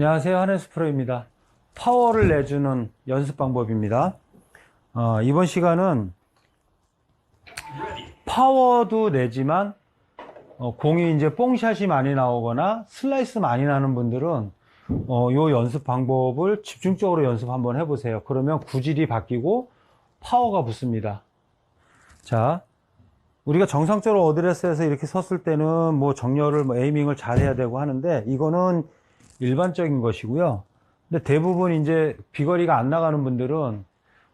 안녕하세요. 한혜수 프로입니다. 파워를 내주는 연습 방법입니다. 이번 시간은 파워도 내지만 공이 이제 뽕샷이 많이 나오거나 슬라이스 많이 나는 분들은 요 연습 방법을 집중적으로 연습 한번 해보세요. 그러면 구질이 바뀌고 파워가 붙습니다. 자, 우리가 정상적으로 어드레스에서 이렇게 섰을 때는 뭐 정렬을 에이밍을 잘 해야 되고 하는데, 이거는 일반적인 것이고요. 근데 대부분 이제 비거리가 안 나가는 분들은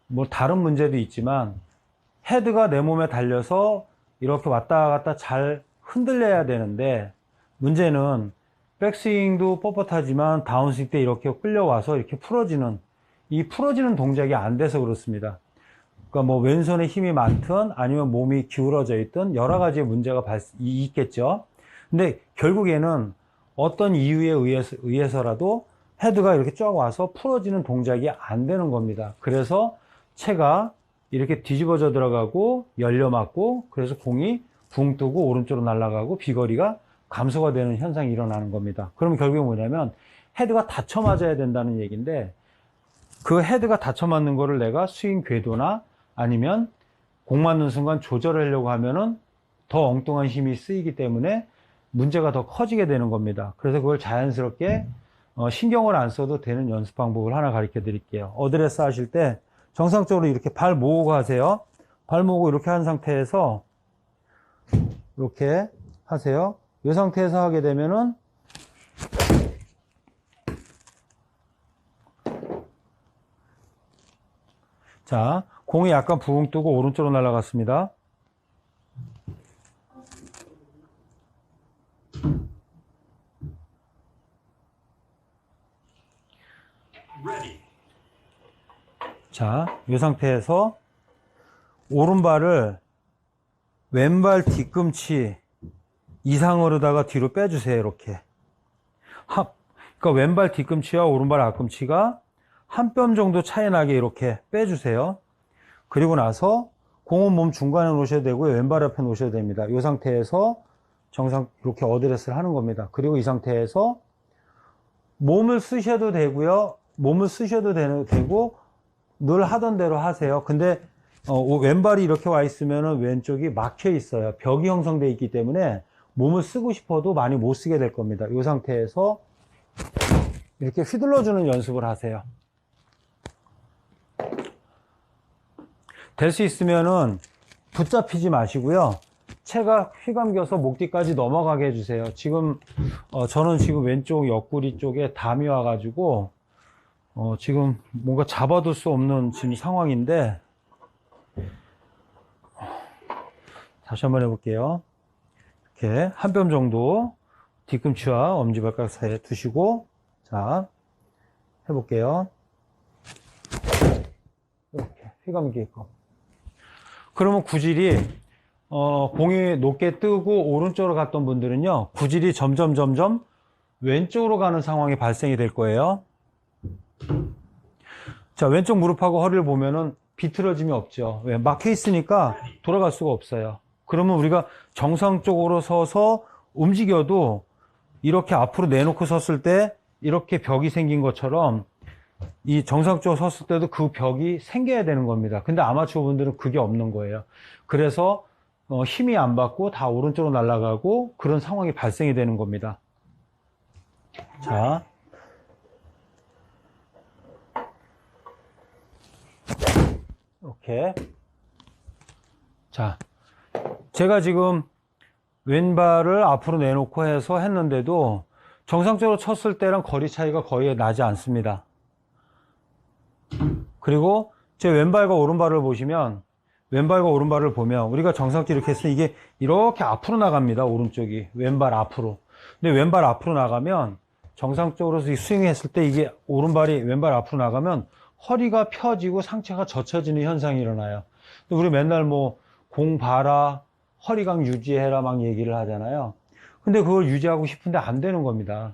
뭐 다른 문제도 있지만 헤드가 내 몸에 달려서 이렇게 왔다 갔다 잘 흔들려야 되는데, 문제는 백스윙도 뻣뻣하지만 다운스윙 때 이렇게 끌려와서 이렇게 풀어지는, 이 풀어지는 동작이 안 돼서 그렇습니다. 그러니까 뭐 왼손에 힘이 많든 아니면 몸이 기울어져 있든 여러 가지의 문제가 있겠죠. 근데 결국에는 어떤 이유에 의해서라도 헤드가 이렇게 쫙 와서 풀어지는 동작이 안 되는 겁니다. 그래서 채가 이렇게 뒤집어져 들어가고 열려 맞고, 그래서 공이 붕 뜨고 오른쪽으로 날아가고 비거리가 감소가 되는 현상이 일어나는 겁니다. 그러면 결국에 뭐냐면 헤드가 닫혀 맞아야 된다는 얘기인데, 그 헤드가 닫혀 맞는 거를 내가 스윙 궤도나 아니면 공 맞는 순간 조절하려고 하면은 더 엉뚱한 힘이 쓰이기 때문에 문제가 더 커지게 되는 겁니다. 그래서 그걸 자연스럽게 신경을 안 써도 되는 연습 방법을 하나 가르쳐 드릴게요. 어드레스 하실 때 정상적으로 이렇게 발 모으고 하세요. 발 모으고 이렇게 한 상태에서 이렇게 하세요. 이 상태에서 하게 되면은 자, 공이 약간 붕 뜨고 오른쪽으로 날아갔습니다. 자, 이 상태에서 오른발을 왼발 뒤꿈치 이상으로다가 뒤로 빼주세요. 이렇게. 그러니까 왼발 뒤꿈치와 오른발 앞꿈치가 한 뼘 정도 차이 나게 이렇게 빼주세요. 그리고 나서 공은 몸 중간에 놓으셔야 되고요. 왼발 옆에 놓으셔야 됩니다. 이 상태에서 정상 이렇게 어드레스를 하는 겁니다. 그리고 이 상태에서 몸을 쓰셔도 되고요. 몸을 쓰셔도 되고 늘 하던 대로 하세요. 근데 왼발이 이렇게 와 있으면 왼쪽이 막혀 있어요. 벽이 형성되어 있기 때문에 몸을 쓰고 싶어도 많이 못 쓰게 될 겁니다. 이 상태에서 이렇게 휘둘러주는 연습을 하세요. 될 수 있으면은 붙잡히지 마시고요. 채가 휘감겨서 목 뒤까지 넘어가게 해주세요. 지금 저는 지금 왼쪽 옆구리 쪽에 담이 와가지고 지금 뭔가 잡아둘 수 없는 지금 상황인데, 다시 한번 해볼게요. 이렇게 한 뼘 정도 뒤꿈치와 엄지발가락 사이에 두시고, 자, 해볼게요. 이렇게 휘감기게끔. 그러면 구질이 공이 높게 뜨고 오른쪽으로 갔던 분들은요, 구질이 점점 왼쪽으로 가는 상황이 발생이 될 거예요. 자, 왼쪽 무릎하고 허리를 보면은 비틀어짐이 없죠. 왜? 막혀 있으니까 돌아갈 수가 없어요. 그러면 우리가 정상적으로 서서 움직여도 이렇게 앞으로 내놓고 섰을 때 이렇게 벽이 생긴 것처럼 이 정상적으로 섰을 때도 그 벽이 생겨야 되는 겁니다. 근데 아마추어 분들은 그게 없는 거예요. 그래서 힘이 안 받고 다 오른쪽으로 날아가고 그런 상황이 발생이 되는 겁니다. 자, 이렇게. 자, 제가 지금 왼발을 앞으로 내놓고 해서 했는데도 정상적으로 쳤을 때랑 거리 차이가 거의 나지 않습니다. 그리고 제 왼발과 오른발을 보시면, 왼발과 오른발을 보면 우리가 정상적으로 이렇게 했을 때 이게 이렇게 앞으로 나갑니다. 오른쪽이 왼발 앞으로. 근데 왼발 앞으로 나가면 정상적으로 스윙했을 때 이게 오른발이 왼발 앞으로 나가면 허리가 펴지고 상체가 젖혀지는 현상이 일어나요. 우리 맨날 뭐 공 봐라, 허리각 유지해라 막 얘기를 하잖아요. 근데 그걸 유지하고 싶은데 안 되는 겁니다.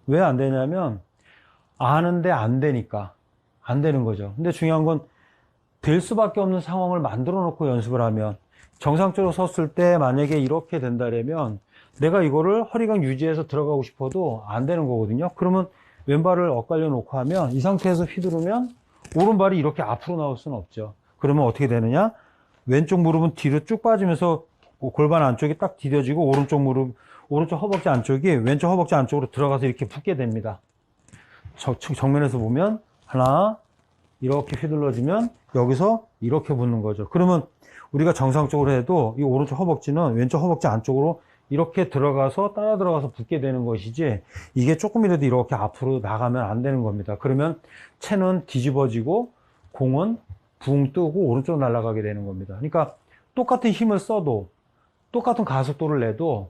왜 안 되냐면 아는데 안 되니까 안 되는 거죠. 근데 중요한 건 될 수밖에 없는 상황을 만들어 놓고 연습을 하면, 정상적으로 섰을 때 만약에 이렇게 된다면 내가 이거를 허리각 유지해서 들어가고 싶어도 안 되는 거거든요. 그러면 왼발을 엇갈려 놓고 하면 이 상태에서 휘두르면 오른발이 이렇게 앞으로 나올 수는 없죠. 그러면 어떻게 되느냐? 왼쪽 무릎은 뒤로 쭉 빠지면서 골반 안쪽이 딱 디뎌지고 오른쪽 허벅지 안쪽이 왼쪽 허벅지 안쪽으로 들어가서 이렇게 붙게 됩니다. 정면에서 보면 하나 이렇게 휘둘러주면 여기서 이렇게 붙는 거죠. 그러면 우리가 정상적으로 해도 이 오른쪽 허벅지는 왼쪽 허벅지 안쪽으로 이렇게 들어가서 따라 들어가서 붙게 되는 것이지 이게 조금이라도 이렇게 앞으로 나가면 안 되는 겁니다. 그러면 채는 뒤집어지고 공은 붕 뜨고 오른쪽으로 날아가게 되는 겁니다. 그러니까 똑같은 힘을 써도 똑같은 가속도를 내도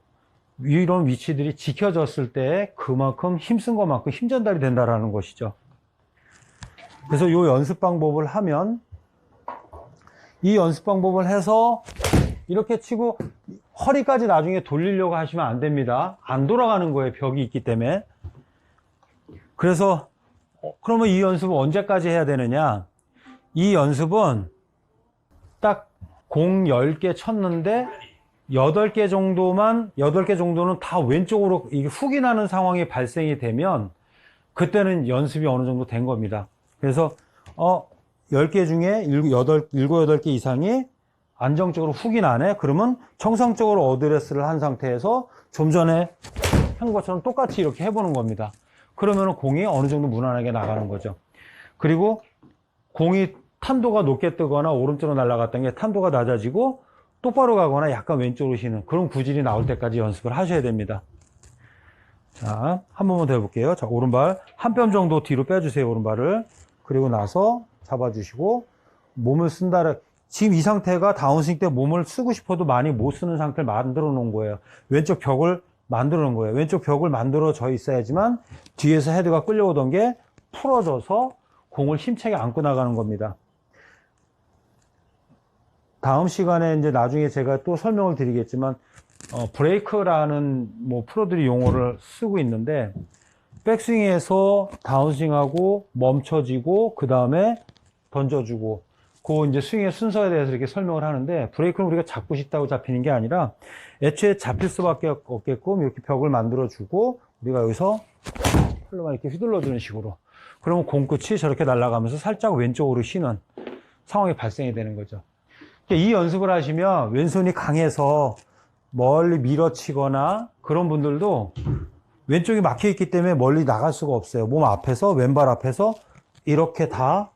이런 위치들이 지켜졌을 때 그만큼 힘쓴 것만큼 힘 전달이 된다는 것이죠. 그래서 이 연습 방법을 하면 이 연습 방법을 해서 이렇게 치고 허리까지 나중에 돌리려고 하시면 안 됩니다. 안 돌아가는 거예요. 벽이 있기 때문에. 그래서 그러면 이 연습을 언제까지 해야 되느냐? 이 연습은 딱 공 10개 쳤는데 8개 정도는 다 왼쪽으로 이게 훅이 나는 상황이 발생이 되면 그때는 연습이 어느 정도 된 겁니다. 그래서 10개 중에 7, 8개 이상이 안정적으로 훅이 나네? 그러면 정상적으로 어드레스를 한 상태에서 좀 전에 한 것처럼 똑같이 이렇게 해보는 겁니다. 그러면 공이 어느 정도 무난하게 나가는 거죠. 그리고 공이 탄도가 높게 뜨거나 오른쪽으로 날아갔던 게 탄도가 낮아지고 똑바로 가거나 약간 왼쪽으로 쉬는 그런 구질이 나올 때까지 연습을 하셔야 됩니다. 자, 한 번만 더 해볼게요. 자, 오른발 한 뼘 정도 뒤로 빼주세요. 오른발을. 그리고 나서 잡아주시고 몸을 쓴다. 지금 이 상태가 다운스윙 때 몸을 쓰고 싶어도 많이 못 쓰는 상태를 만들어 놓은 거예요. 왼쪽 벽을 만들어 놓은 거예요. 왼쪽 벽을 만들어져 있어야지만 뒤에서 헤드가 끌려오던 게 풀어져서 공을 힘차게 안고 나가는 겁니다. 다음 시간에 이제 나중에 제가 또 설명을 드리겠지만 브레이크라는 뭐 프로들이 용어를 쓰고 있는데 백스윙에서 다운스윙하고 멈춰지고 그 다음에 던져주고 그 이제 스윙의 순서에 대해서 이렇게 설명을 하는데 브레이크는 우리가 잡고 싶다고 잡히는 게 아니라 애초에 잡힐 수밖에 없게끔 이렇게 벽을 만들어주고 우리가 여기서 팔로만 이렇게 휘둘러주는 식으로 그러면 공끝이 저렇게 날아가면서 살짝 왼쪽으로 쉬는 상황이 발생이 되는 거죠. 이 연습을 하시면 왼손이 강해서 멀리 밀어치거나 그런 분들도 왼쪽이 막혀 있기 때문에 멀리 나갈 수가 없어요. 몸 앞에서 왼발 앞에서 이렇게 다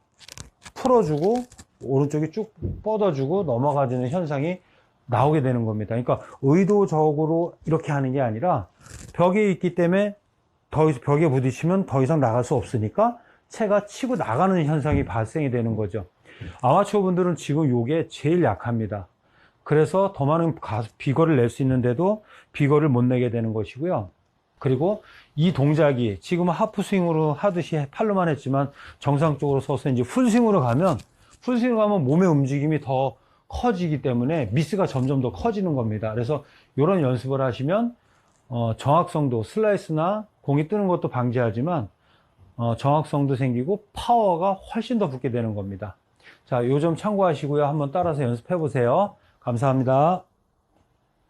풀어주고 오른쪽이 쭉 뻗어주고 넘어가지는 현상이 나오게 되는 겁니다. 그러니까 의도적으로 이렇게 하는 게 아니라 벽에 있기 때문에 벽에 부딪히면 더 이상 나갈 수 없으니까 채가 치고 나가는 현상이 발생이 되는 거죠. 아마추어 분들은 지금 이게 제일 약합니다. 그래서 더 많은 비거를 낼 수 있는데도 비거를 못 내게 되는 것이고요. 그리고 이 동작이 지금은 하프 스윙으로 하듯이 팔로만 했지만 정상적으로 서서 이제 풀스윙으로 가면 몸의 움직임이 더 커지기 때문에 미스가 점점 더 커지는 겁니다. 그래서 이런 연습을 하시면 정확성도 슬라이스나 공이 뜨는 것도 방지하지만 정확성도 생기고 파워가 훨씬 더 붙게 되는 겁니다. 자, 요 점 참고하시고요. 한번 따라서 연습해 보세요. 감사합니다.